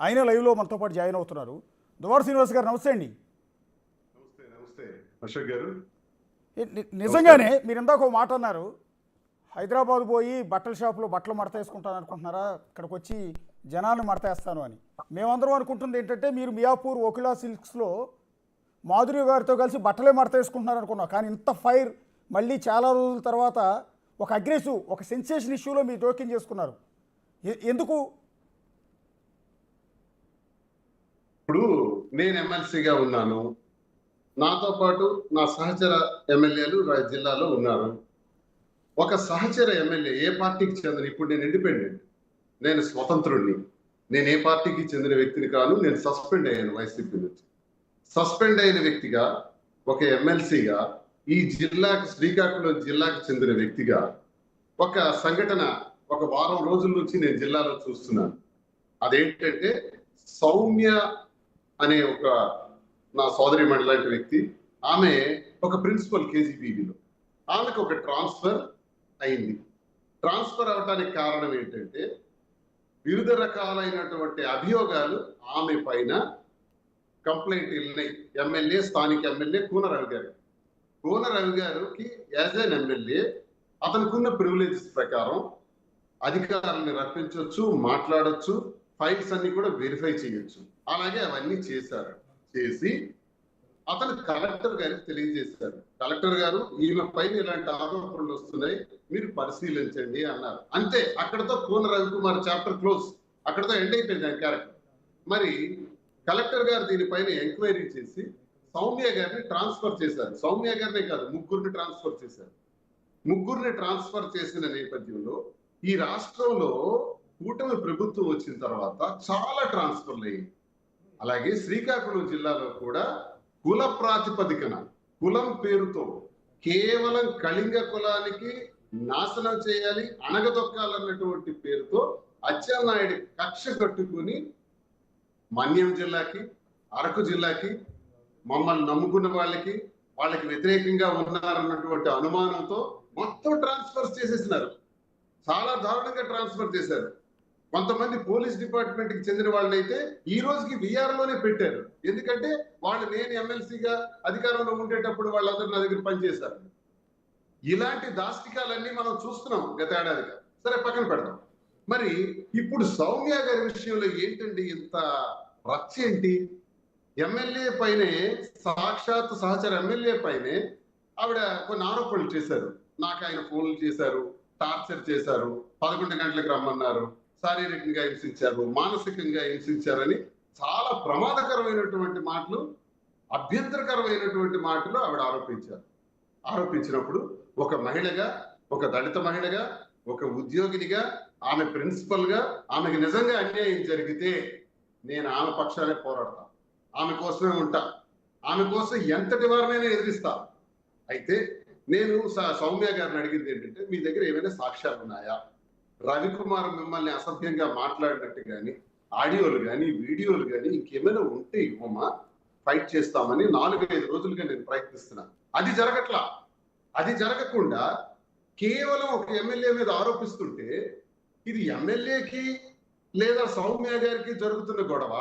ఆయన లైవ్లో మనతో పాటు జాయిన్ అవుతున్నారు. దువ్వాడ శ్రీనివాస్ గారు నమస్తే అండి. నమస్తే నమస్తే అశోక్ గారు. నిజంగానే మీరు ఇందాక ఒక మాట అన్నారు, హైదరాబాద్ పోయి బట్టల షాపులో బట్టలు మడత వేసుకుంటాను అనుకుంటున్నారా, ఇక్కడికి వచ్చి జనాన్ని మడతేస్తాను అని. మేమందరం అనుకుంటుంది ఏంటంటే మీరు మియాపూర్ ఓకిలా సిల్క్స్లో మాధురి గారితో కలిసి బట్టలే మడత వేసుకుంటున్నారు అనుకున్నాం. కానీ ఇంత ఫైర్ మళ్ళీ చాలా రోజుల తర్వాత ఒక అగ్రెసివ్, ఒక సెన్సేషన్ ఇష్యూలో మీరు జోక్యం చేసుకున్నారు. ఎందుకు? ఇప్పుడు నేను ఎమ్మెల్సీగా ఉన్నాను, నాతో పాటు నా సహచర ఎమ్మెల్యేలు జిల్లాలో ఉన్నారు. ఒక సహచర ఎమ్మెల్యే ఏ పార్టీకి చెందిన, ఇప్పుడు నేను ఇండిపెండెంట్, నేను స్వతంత్రుడిని, నేను ఏ పార్టీకి చెందిన వ్యక్తిని కాను. నేను సస్పెండ్ అయ్యాను వైసీపీ నుంచి. సస్పెండ్ అయిన వ్యక్తిగా, ఒక ఎమ్మెల్సీగా, ఈ జిల్లాకు, శ్రీకాకుళం జిల్లాకు చెందిన వ్యక్తిగా ఒక సంఘటన ఒక వారం రోజుల నుంచి నేను జిల్లాలో చూస్తున్నాను. అదేంటంటే సౌమ్య అనే ఒక నా సోదరి మండలి లాంటి వ్యక్తి, ఆమె ఒక ప్రిన్సిపల్ కేజీబీబీలో, ఆమెకు ఒక ట్రాన్స్ఫర్ అయింది. ట్రాన్స్ఫర్ అవడానికి కారణం ఏంటంటే వివిధ రకాలైనటువంటి అభియోగాలు ఆమె పైన కంప్లైంట్ వెళ్ళినాయి. ఎమ్మెల్యే, స్థానిక ఎమ్మెల్యే కూన రవి గారు. కూన రవి గారికి యాజ్ ఎన్ ఎమ్మెల్యే అతనుకున్న ప్రివిలేజెస్ ప్రకారం అధికారులను రప్పించవచ్చు, మాట్లాడచ్చు, ఫైల్స్ అన్ని కూడా వెరిఫై చేయొచ్చు. అలాగే అవన్నీ చేశారు. చేసి అతను కలెక్టర్ గారికి తెలియజేశారు. కలెక్టర్ గారు, ఈమె పైన ఇలాంటి ఆరోపణలు వస్తున్నాయి, మీరు పరిశీలించండి అన్నారు. అంతే, అక్కడతో కూన రవికుమార్ చాప్టర్ క్లోజ్, అక్కడతో ఎండ్ అయిపోయింది ఆ క్యారెక్టర్. మరి కలెక్టర్ గారు దీనిపైన ఎంక్వైరీ చేసి సౌమ్య గారిని ట్రాన్స్ఫర్ చేశారు. సౌమ్య గారినే కాదు, ముగ్గురిని ట్రాన్స్ఫర్ చేశారు. ముగ్గురిని ట్రాన్స్ఫర్ చేసిన నేపథ్యంలో ఈ రాష్ట్రంలో కూటమి ప్రభుత్వం వచ్చిన తర్వాత చాలా ట్రాన్స్ఫర్లు అయ్యాయి. అలాగే శ్రీకాకుళం జిల్లాలో కూడా కుల ప్రాతిపదికన, కులం పేరుతో కేవలం కళింగ కులానికి నాశనం చేయాలి, అణగదొక్కాలన్నటువంటి పేరుతో అచ్చెన్నాయుడు కక్ష కట్టుకుని మన్యం జిల్లాకి, అరకు జిల్లాకి, మమ్మల్ని నమ్ముకున్న వాళ్ళకి వ్యతిరేకంగా ఉన్నారన్నటువంటి అనుమానంతో మొత్తం ట్రాన్స్ఫర్స్ చేసేసినారు. చాలా దారుణంగా ట్రాన్స్ఫర్ చేశారు. కొంతమంది పోలీస్ డిపార్ట్మెంట్ కి చెందిన వాళ్ళైతే ఈ రోజుకి విఆర్లోనే పెట్టారు. ఎందుకంటే వాళ్ళు నేను ఎమ్మెల్సీగా అధికారంలో ఉండేటప్పుడు వాళ్ళందరూ నా దగ్గర పనిచేశారు. ఇలాంటి దాష్టికాలన్నీ మనం చూస్తున్నాం గత ఏడాదిగా. సరే, పక్కన పెడదాం. మరి ఇప్పుడు సౌమ్య గారి విషయంలో ఏంటండి ఇంత రచ్చ ఏంటి? ఎమ్మెల్యే పైనే, సాక్షాత్ సహచర ఎమ్మెల్యే పైనే ఆవిడ కొన్ని ఆరోపణలు చేశారు. నాకు ఆయన ఫోన్లు చేశారు, టార్చర్ చేశారు, 11 గంటలకు రమ్మన్నారు, శారీరకంగా హింసించారు, మానసికంగా హింసించారని చాలా ప్రమాదకరమైనటువంటి మాటలు, అభ్యంతరకరమైనటువంటి మాటలు ఆవిడ ఆరోపించారు. ఆరోపించినప్పుడు ఒక మహిళగా, ఒక దళిత మహిళగా, ఒక ఉద్యోగినిగా, ఆమె ప్రిన్సిపల్ గా ఆమెకు నిజంగా అన్యాయం జరిగితే నేను ఆమె పక్షానే పోరాడతా, ఆమె కోసమే ఉంటా, ఆమె కోసం ఎంతటి వారినైనా ఎదిరిస్తా. అయితే నేను సౌమ్య గారిని అడిగింది ఏంటంటే, మీ దగ్గర ఏమైనా సాక్ష్యాలు ఉన్నాయా? రవికుమార్ మిమ్మల్ని అసభ్యంగా మాట్లాడినట్టు కానీ, ఆడియోలు కానీ, వీడియోలు కానీ ఇంకేమైనా ఉంటే ఇవ్వమా, ఫైట్ చేస్తామని 4-5 రోజులుగా నేను ప్రయత్నిస్తున్నాను. అది జరగట్లా. అది జరగకుండా కేవలం ఒక ఎమ్మెల్యే మీద ఆరోపిస్తుంటే ఇది ఎమ్మెల్యేకి లేదా సౌమ్య గారికి జరుగుతున్న గొడవ,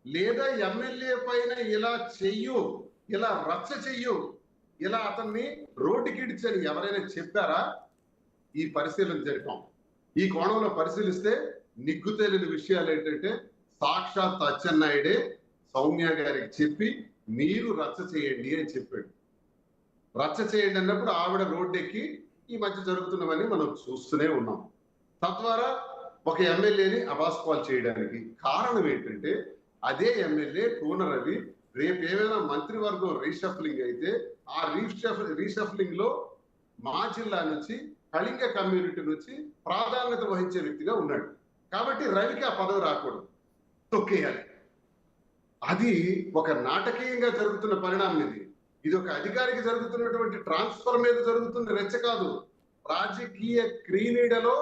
లేదా ఎమ్మెల్యే పైన ఇలా చెయ్యు, ఇలా రచ్చ చెయ్యు, ఇలా అతన్ని రోడ్డుకి ఇడ్చని ఎవరైనా చెప్పారా? ఈ పరిశీలన జరిపాం. ఈ కోణంలో పరిశీలిస్తే నిగ్గు తేలిన విషయాలు ఏంటంటే, సాక్షాత్ అచ్చెన్నాయుడే సౌమ్య గారికి చెప్పి మీరు రచ్చ చేయండి అని చెప్పాడు. రచ్చ చేయండి అన్నప్పుడు ఆవిడ రోడ్డెక్కి ఈ మధ్య జరుగుతున్నవన్నీ మనం చూస్తూనే ఉన్నాం. తద్వారా ఒక ఎమ్మెల్యేని అబాస్పాల్ చేయడానికి కారణం ఏంటంటే, అదే ఎమ్మెల్యే కూన రవి రేపు ఏమైనా మంత్రివర్గం రీషఫ్లింగ్ అయితే ఆ రీషఫ్లింగ్ లో మా జిల్లా నుంచి, కళింగ కమ్యూనిటీ నుంచి ప్రాధాన్యత వహించే వ్యక్తిగా ఉన్నాడు. కాబట్టి రవికి ఆ పదవి రాకూడదు, తొక్కేయాలి. అది ఒక నాటకీయంగా జరుగుతున్న పరిణామం. ఇది ఒక అధికారికి జరుగుతున్నటువంటి ట్రాన్స్ఫర్ మీద జరుగుతున్న రెచ్చ కాదు. రాజకీయ క్రీనీడలో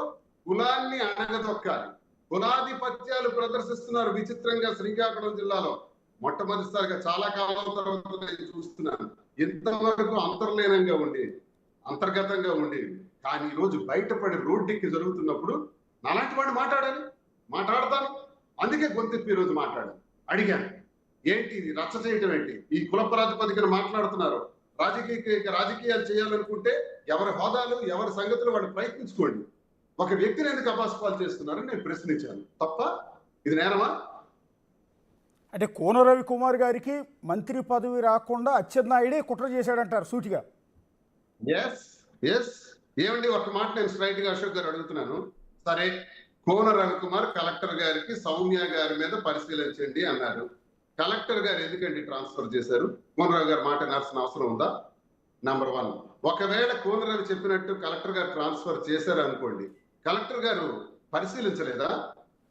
కులాన్ని అణగదొక్కాలి, కులాధిపత్యాలు ప్రదర్శిస్తున్నారు విచిత్రంగా శ్రీకాకుళం జిల్లాలో. మొట్టమొదటిసారిగా చాలా కాలం తర్వాత నేను చూస్తున్నాను. ఇంతవరకు అంతర్లీనంగా ఉండేది, అంతర్గతంగా ఉండేది. కానీ ఈ రోజు బయటపడి రోడ్డెక్కి జరుగుతున్నప్పుడు నాలాంటి వాడిని మాట్లాడాలి, మాట్లాడతాను. అందుకే గొంతెప్పి ఈ రోజు మాట్లాడాను. అడిగాను, ఏంటి ఇది రచ్చ చేయటం ఏంటి, ఈ కుల ప్రాతిపదికన మాట్లాడుతున్నారు, రాజకీయాలు చేయాలనుకుంటే ఎవరి హోదాలు ఎవరి సంగతులు వాళ్ళు ప్రయత్నించుకోండి, ఒక వ్యక్తిని ఎందుకు అపాస్పాలు చేస్తున్నారని నేను ప్రశ్నించాను. తప్ప ఇది నేరమా? అంటే కోన రవికుమార్ గారికి మంత్రి పదవి రాకుండా అచ్చెన్నాయుడే కుట్ర చేశాడంటారు సూటిగా. Yes yes. ఏమండి, ఒక మాట నేను స్ట్రైట్ గా అశోక్ గారు అడుగుతున్నాను. సరే, కోన రవికుమార్ కలెక్టర్ గారికి సౌమ్య గారి మీద పరిశీలించండి అన్నారు. కలెక్టర్ గారు ఎందుకండి ట్రాన్స్ఫర్ చేశారు? కోనరావు గారు మాట వినాల్సిన అవసరం ఉందా? నంబర్ 1. ఒకవేళ కోనరావు చెప్పినట్టు కలెక్టర్ గారు ట్రాన్స్ఫర్ చేశారు అనుకోండి, కలెక్టర్ గారు పరిశీలించలేదా?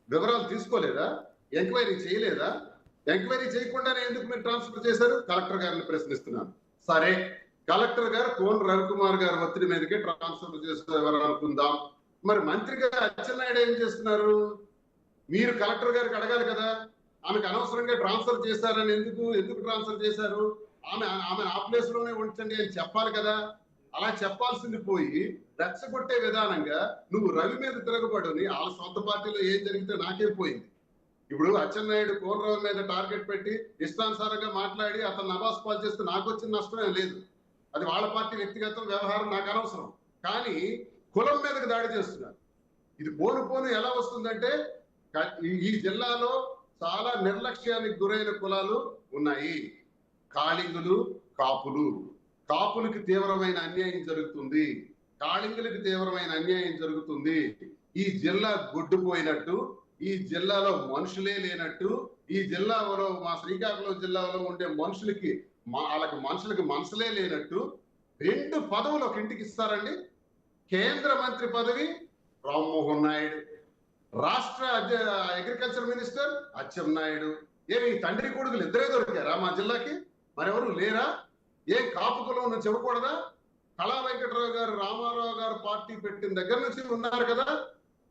వివరాలు తీసుకోలేదా? ఎంక్వైరీ చేయలేదా? ఎంక్వైరీ చేయకుండానే ఎందుకు మీరు ట్రాన్స్ఫర్ చేశారు? కలెక్టర్ గారిని ప్రశ్నిస్తున్నాను. సరే, కలెక్టర్ గారు కోన రవికుమార్ గారు ఒత్తిడి మీదకే ట్రాన్స్ఫర్ చేసేవారు అనుకుందాం. మరి మంత్రిగా అచ్చెన్నాయుడు ఏం చేస్తున్నారు? మీరు కలెక్టర్ గారికి అడగాలి కదా, ఆమెకు అనవసరంగా ట్రాన్స్ఫర్ చేశారని ఎందుకు ట్రాన్స్ఫర్ చేశారు, ఆమె ఆ ప్లేస్ లోనే ఉంచండి అని చెప్పాలి కదా. అలా చెప్పాల్సింది పోయి రెచ్చగొట్టే విధానంగా నువ్వు రవి మీద తిరగబడుని, వాళ్ళ సొంత పార్టీలో ఏం జరిగితే నాకే పోయింది. ఇప్పుడు అచ్చెన్నాయుడు కోనరావు మీద టార్గెట్ పెట్టి ఇష్టానుసారంగా మాట్లాడి అతను నవాస్ పాలు చేస్తే నాకు వచ్చిన నష్టమే లేదు. అది వాళ్ళ పార్టీ వ్యక్తిగత వ్యవహారం, నాకు అనవసరం. కానీ కులం మీదకి దాడి చేస్తున్నారు. ఇది పోను ఎలా వస్తుందంటే, ఈ జిల్లాలో చాలా నిర్లక్ష్యానికి గురైన కులాలు ఉన్నాయి. కాళింగులు, కాపులు. కాపులకి తీవ్రమైన అన్యాయం జరుగుతుంది, కాళింగులకి తీవ్రమైన అన్యాయం జరుగుతుంది. ఈ జిల్లా గుడ్డుపోయినట్టు, ఈ జిల్లాలో మనుషులే లేనట్టు, ఈ జిల్లాలో మా శ్రీకాకుళం జిల్లాలో ఉండే మనుషులకి మనుషులకి మనసులే లేనట్టు 2 పదవులు ఒక ఇంటికి ఇస్తారండి. కేంద్ర మంత్రి పదవి రామ్మోహన్ నాయుడు, రాష్ట్ర అగ్రికల్చర్ మినిస్టర్ అచ్చెన్నాయుడు. ఏమి తండ్రి కొడుకులు ఇద్దరే దొరికారా మా జిల్లాకి? మరెవరు లేరా? ఏం కాపు కులం నుంచి ఇవ్వకూడదా? కళా వెంకటరావు గారు రామారావు గారు పార్టీ పెట్టిన దగ్గర నుంచి ఉన్నారు కదా,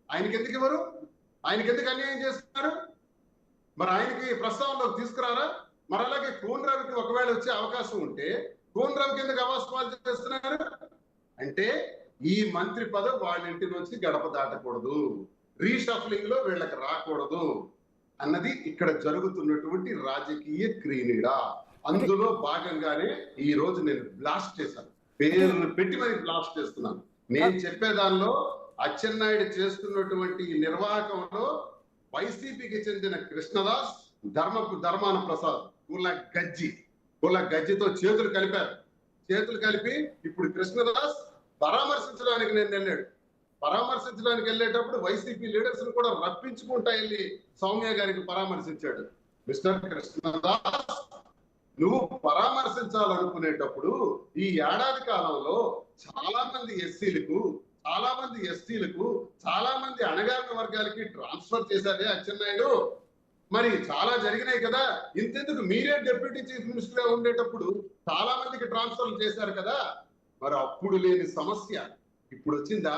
ఆయనకి ఎందుకు ఇవ్వరు? ఆయనకి ఎందుకు అన్యాయం చేస్తున్నారు? మరి ఆయనకి ప్రస్తావనలోకి తీసుకురారా? మరి అలాగే కోనరావుకి ఒకవేళ వచ్చే అవకాశం ఉంటే కోనరావు కిందకి అవాస్తవాలు చేస్తున్నారు అంటే, ఈ మంత్రి పదవి వాళ్ళ ఇంటి నుంచి గడప దాటకూడదు, రీషఫ్లింగ్ లో వీళ్ళకి రాకూడదు అన్నది ఇక్కడ జరుగుతున్నటువంటి రాజకీయ క్రీడ. అందులో భాగంగానే ఈ రోజు నేను బ్లాస్ట్ చేశాను, పేర్లు పెట్టి మరి బ్లాస్ట్ చేస్తున్నాను. నేను చెప్పేదానిలో అచ్చెన్నాయుడు చేస్తున్నటువంటి నిర్వాహకంలో వైసీపీకి చెందిన కృష్ణదాస్, ధర్మాన ప్రసాద్ కుల గజ్జితో చేతులు కలిపి ఇప్పుడు కృష్ణదాస్ పరామర్శించడానికి నేను వెళ్ళాడు. పరామర్శించడానికి వెళ్ళేటప్పుడు వైసీపీ లీడర్స్ కూడా రప్పించుకుంటా వెళ్ళి సౌమ్య గారికి పరామర్శించాడు. మిస్టర్ కృష్ణదాస్, నువ్వు పరామర్శించాలనుకునేటప్పుడు ఈ ఏడాది కాలంలో చాలా మంది ఎస్సీలకు, చాలా మంది ఎస్టీలకు, చాలా మంది అణగారిన వర్గాలకి ట్రాన్స్ఫర్ చేశారే అచ్చెన్నాయుడు. మరి చాలా జరిగినాయి కదా, ఇంతెందుకు మీరే డిప్యూటీ చీఫ్ మినిస్టర్ గా ఉండేటప్పుడు చాలా మందికి ట్రాన్స్ఫర్ చేశారు కదా. మరి అప్పుడు లేని సమస్య ఇప్పుడు వచ్చిందా?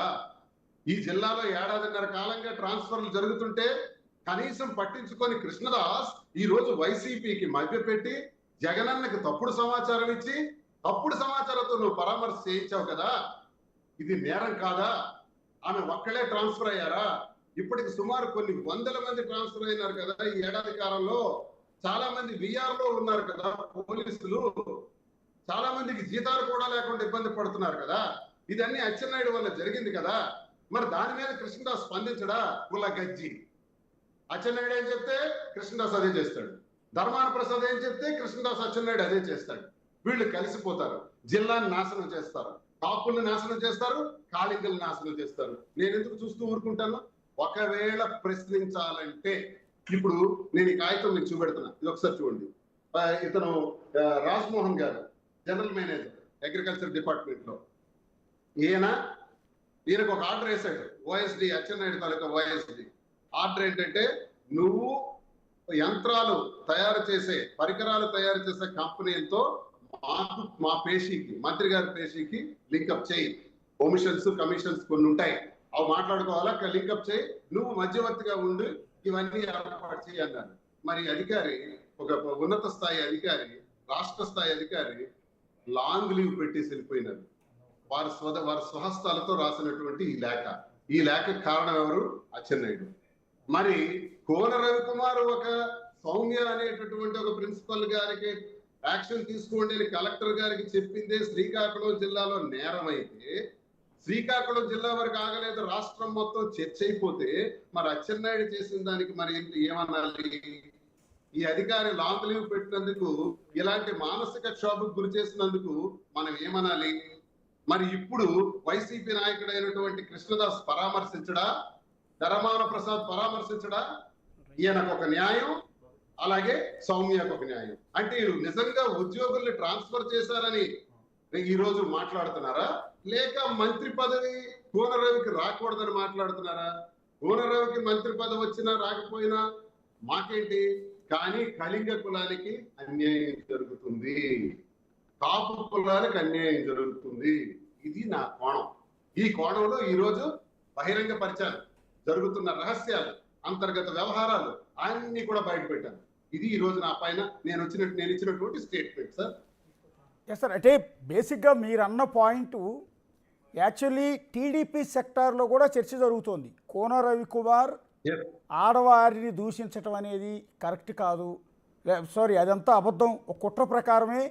ఈ జిల్లాలో 1.5 ఏళ్ల కాలంగా ట్రాన్స్ఫర్లు జరుగుతుంటే కనీసం పట్టించుకొని కృష్ణదాస్ ఈ రోజు వైసీపీకి మభ్యపెట్టి జగనన్నకి తప్పుడు సమాచారం ఇచ్చి తప్పుడు సమాచారంతో నువ్వు పరామర్శ చేయించావు కదా. ఇది నేరం కాదా? ఆమె ఒక్కడే ట్రాన్స్ఫర్ అయ్యారా? ఇప్పటికి సుమారు కొన్ని వందల మంది ట్రాన్స్ఫర్ అయినారు కదా ఈ ఏడాది కాలంలో. చాలా మంది విఆర్ లో ఉన్నారు కదా పోలీసులు, చాలా మందికి జీతాలు కూడా లేకుండా ఇబ్బంది పడుతున్నారు కదా. ఇదన్నీ అచ్చెన్నాయుడు వల్ల జరిగింది కదా. మరి దాని మీద కృష్ణదాస్ స్పందించడా? కుల గజ్జి. అచ్చెన్నాయుడు ఏం చెప్తే కృష్ణదాస్ అదే చేస్తాడు, ధర్మాన ప్రసాద్ ఏం చెప్తే కృష్ణదాస్ అచ్చెన్నాయుడు అదే చేస్తాడు. వీళ్ళు కలిసిపోతారు, జిల్లాని నాశనం చేస్తారు, కాపుల్ని నాశనం చేస్తారు, కాళింగుల్ని నాశనం చేస్తారు. నేను ఎందుకు చూస్తూ ఊరుకుంటాను? ఒకవేళ ప్రశ్నించాలంటే ఇప్పుడు నేను ఈ కాగితం మీకు చూపెడుతున్నా, ఇది ఒకసారి చూడండి. ఇతను రాజ్మోహన్ గారు, జనరల్ మేనేజర్ అగ్రికల్చర్ డిపార్ట్మెంట్ లో. ఈయనకు ఒక ఆర్డర్ వేశాడు ఓఎస్డి, అచ్చెన్నాయుడు తాలూకా ఓఎస్డి. ఆర్డర్ ఏంటంటే, నువ్వు యంత్రాలు తయారు చేసే, పరికరాలు తయారు చేసే కంపెనీలతో మా పేషీకి, మంత్రి గారి పేషీకి లింకప్ చేయి. కమిషన్స్ కొన్ని ఉంటాయి, అవి మాట్లాడుకోవాలా, లింకప్ చేయి, నువ్వు మధ్యవర్తిగా ఉండి ఇవన్నీ ఏర్పాటు చేయి అన్నారు. మరి అధికారి, ఒక ఉన్నత స్థాయి అధికారి, రాష్ట్ర స్థాయి అధికారి లాంగ్ లీవ్ పెట్టేసి వెళ్ళిపోయినారు. వారి స్వహస్తాలతో రాసినటువంటి ఈ లేఖ కారణం ఎవరు? అచ్చెన్నాయుడు. మరి కోన రవికుమార్ ఒక సౌమ్య అనేటటువంటి ఒక ప్రిన్సిపల్ గారికి యాక్షన్ తీసుకోండి అని కలెక్టర్ గారికి చెప్పిందే శ్రీకాకుళం జిల్లాలో నేరం అయితే, శ్రీకాకుళం జిల్లా వరకు ఆగలేదు, రాష్ట్రం మొత్తం చర్చ అయిపోతే మరి అచ్చెన్నాయుడు చేసిన దానికి మరి ఏమనాలి? ఈ అధికారి లాంగ్ లీవ్ పెట్టినందుకు, ఇలాంటి మానసిక క్షోభకు గురి చేసినందుకు మనం ఏమనాలి? మరి ఇప్పుడు వైసీపీ నాయకుడైనటువంటి కృష్ణదాస్ పరామర్శించడా, ధర్మాన ప్రసాద్ పరామర్శించడా? ఈయనకు ఒక న్యాయం, అలాగే సౌమ్యకు ఒక న్యాయం. అంటే వీళ్ళు నిజంగా ఉద్యోగుల్ని ట్రాన్స్ఫర్ చేశారని ఈ రోజు మాట్లాడుతున్నారా, లేక మంత్రి పదవి కోనరవికి రాకూడదని మాట్లాడుతున్నారా? కోనరవికి మంత్రి పదవి వచ్చినా రాకపోయినా మాకేంటి, కానీ కళింగ కులానికి అన్యాయం జరుగుతుంది, కాపు కులానికి అన్యాయం జరుగుతుంది. ఇది నా కోణం. ఈ కోణంలో ఈ రోజు బహిరంగ పరిచయాలు, జరుగుతున్న రహస్యాలు, అంతర్గత వ్యవహారాలు అన్ని కూడా బయట పెట్టాను. ఇది ఈ రోజు నా పైన నేను ఇచ్చినటువంటి స్టేట్మెంట్ సార్. ఎస్ సార్, అంటే బేసిక్గా మీరు అన్న పాయింట్ యాక్చువల్లీ టీడీపీ సెక్టార్లో కూడా చర్చ జరుగుతోంది. కోన రవికుమార్ ఆడవారిని దూషించటం అనేది కరెక్ట్ కాదు, సారీ అదంతా అబద్ధం, ఒక కుట్ర ప్రకారమే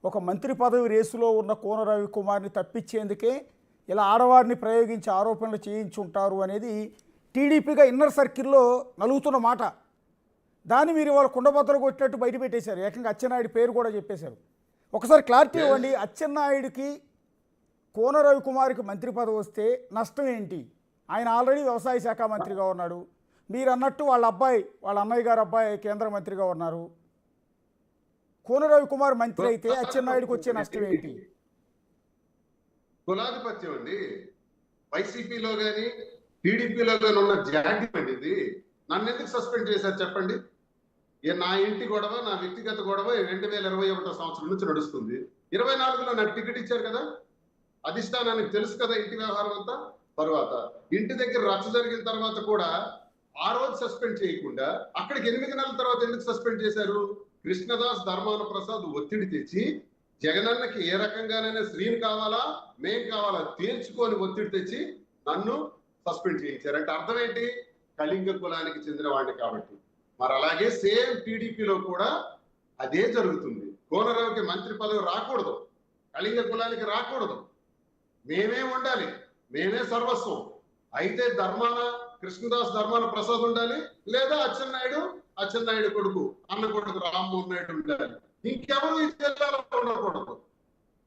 ఒక మంత్రి పదవి రేసులో ఉన్న కోన రవికుమార్ని తప్పించేందుకే ఇలా ఆడవారిని ప్రయోగించి ఆరోపణలు చేయించుంటారు అనేది టీడీపీగా ఇన్నర్ సర్కిల్లో నలుగుతున్న మాట. దాన్ని మీరు ఇవాళ కుండబద్దలు కొట్టినట్టు బయట పెట్టేశారు, ఏకంగా అచ్చెన్నాయుడు పేరు కూడా చెప్పేశారు. ఒకసారి క్లారిటీ ఇవ్వండి, అచ్చెన్నాయుడికి కోన రవికుమార్కి మంత్రి పదవి వస్తే నష్టం ఏంటి? ఆయన ఆల్రెడీ వ్యవసాయ శాఖ మంత్రిగా ఉన్నాడు, మీరు అన్నట్టు వాళ్ళ అన్నయ్య గారు అబ్బాయి కేంద్ర మంత్రిగా ఉన్నారు. కోన రవికుమార్ మంత్రి అయితే అచ్చెన్నాయుడికి వచ్చే నష్టం ఏంటి? కులాధిపత్యం అండి. వైసీపీలో కానీ టీడీపీలో కానీ ఉన్న జాగ్యం అండి ఇది. నన్ను ఎందుకు సస్పెండ్ చేశారు చెప్పండి? నా ఇంటి గొడవ, నా వ్యక్తిగత గొడవ 2021 సంవత్సరం నుంచి నడుస్తుంది. 24లో నాకు టికెట్ ఇచ్చారు కదా, అధిష్టానానికి తెలుసు కదా ఇంటి వ్యవహారం అంతా. తర్వాత ఇంటి దగ్గర రచ్చ జరిగిన తర్వాత కూడా ఆ రోజు సస్పెండ్ చేయకుండా అక్కడికి 8 నెలల తర్వాత ఎందుకు సస్పెండ్ చేశారు? కృష్ణదాస్ ధర్మాన ప్రసాద్ ఒత్తిడి తెచ్చి జగనన్నకి ఏ రకంగానైనా శ్రీని కావాలా మేం కావాలా తేల్చుకొని ఒత్తిడి తెచ్చి నన్ను సస్పెండ్ చేయించారు. అంటే అర్థం ఏంటి? కళింగ కులానికి చెందిన వాడిని కాబట్టి. మరి అలాగే సేమ్ టీడీపీలో కూడా అదే జరుగుతుంది. కోనరావుకి మంత్రి పదవి రాకూడదు, కళింగ కులానికి రాకూడదు, మేమే ఉండాలి, మేమే సర్వస్వం. అయితే కృష్ణదాస్ ధర్మాన ప్రసాద్ ఉండాలి, లేదా అచ్చెన్నాయుడు కొడుకు అన్న కొడుకు రామ్మోహన్ నాయుడు ఉండాలి. ఇంకెవరు ఈ జిల్లాలో ఉండకూడదు.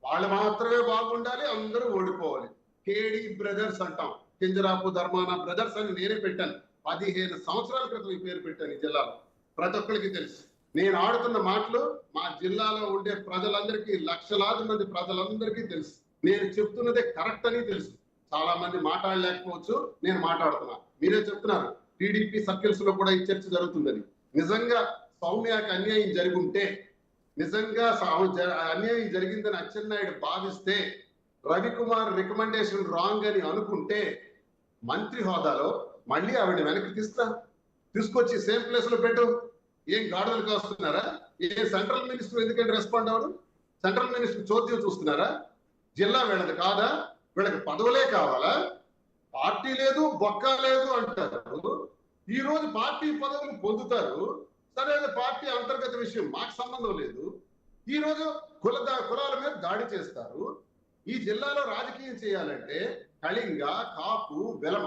వాళ్ళు మాత్రమే బాగుండాలి, అందరూ ఓడిపోవాలి. కేడి బ్రదర్స్ అంటాం, కింజరాపు ధర్మాన బ్రదర్స్ అని నేనే పెట్టాను. 15 సంవత్సరాల క్రితం ఈ పేరు పెట్టాను. ఈ జిల్లాలో ప్రతి ఒక్కరికి తెలుసు. నేను ఆడుతున్న మాటలు మా జిల్లాలో ఉండే ప్రజలందరికీ, లక్షలాది మంది ప్రజలందరికీ తెలుసు. నేను చెప్తున్నదే కరెక్ట్ అని తెలుసు. చాలా మంది మాట్లాడలేకపోవచ్చు, నేను మాట్లాడుతున్నా. మీరే చెప్తున్నారు టీడీపీ సర్కిల్స్ లో కూడా ఈ చర్చ జరుగుతుందని. నిజంగా సౌమ్యకి అన్యాయం జరుగుంటే, నిజంగా అన్యాయం జరిగిందని అచ్చెన్నాయుడు భావిస్తే, రవికుమార్ రికమెండేషన్ రాంగ్ అని అనుకుంటే, మంత్రి హోదాలో మళ్ళీ ఆవిడ వెనక్కి తీసుకొచ్చి సేమ్ ప్లేస్ లో పెట్టు. ఏం గాడుదలకు వస్తున్నారా? ఏ సెంట్రల్ మినిస్టర్ ఎందుకంటే రెస్పాండ్ అవ్వడు? సెంట్రల్ మినిస్టర్ చోద్యం చూస్తున్నారా? జిల్లా వీళ్ళది కాదా? వీళ్ళకి పదవులే కావాలా? పార్టీ లేదు, బొక్క లేదు అంటారు. ఈ రోజు పార్టీ పదవులు పొందుతారు. సరే, పార్టీ అంతర్గత విషయం, మాకు సంబంధం లేదు. ఈ రోజు కులాల మీద దాడి చేస్తారు. ఈ జిల్లాలో రాజకీయం చేయాలంటే కళింగ, కాపు, వెలమ